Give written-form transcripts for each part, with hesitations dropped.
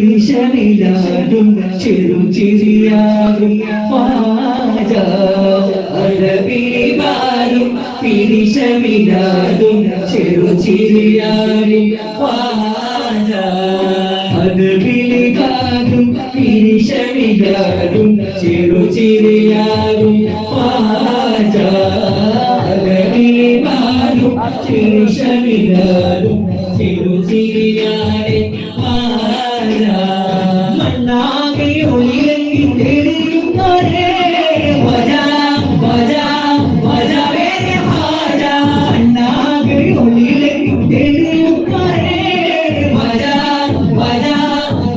പിരിശമിലാടും ചെറുചിരിയാകും അഴവിരിവാരും പിരിശമിലാടും ചെറുചിരിയാകും അഴവിരിവാരും പിരിശമിലാടും ചെറുചിരിയാകും അഴവിരിവാരും പിരിശമിലാടും ചെറുചിരിയാരെ മണ്ണാകെ ഒളിയിലെങ്കിൽ തെളിയുന്നവരെ വജാ വജാ വജാ വേറെ വാജാ മണ്ണാകെ ഒളിയിലെങ്കിൽ തെളിയുന്നവരെ വജാ വജാ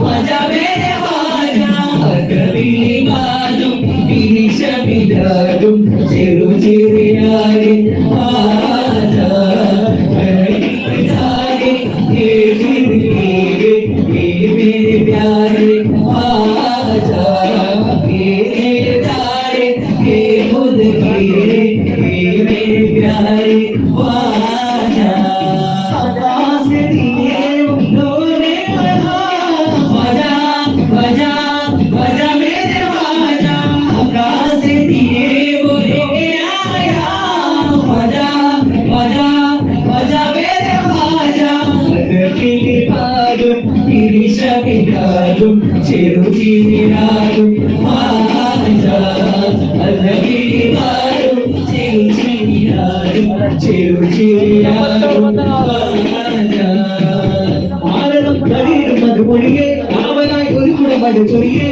വജാ വേറെ വാജാ അകവിളിവാദും പിരിശമിലാടും ചെറുചിരിയാരെ വാജാ പിരിശമിലാടും ചെറുചിരിയാടും അഴകിരിവാരും ചെറുചിരിയാടും ചെറുചിരിയാടും ആരണം കഴിയും മധുമൊഴിയെ അവനായി ഒരു കുടം ചൊരിയേ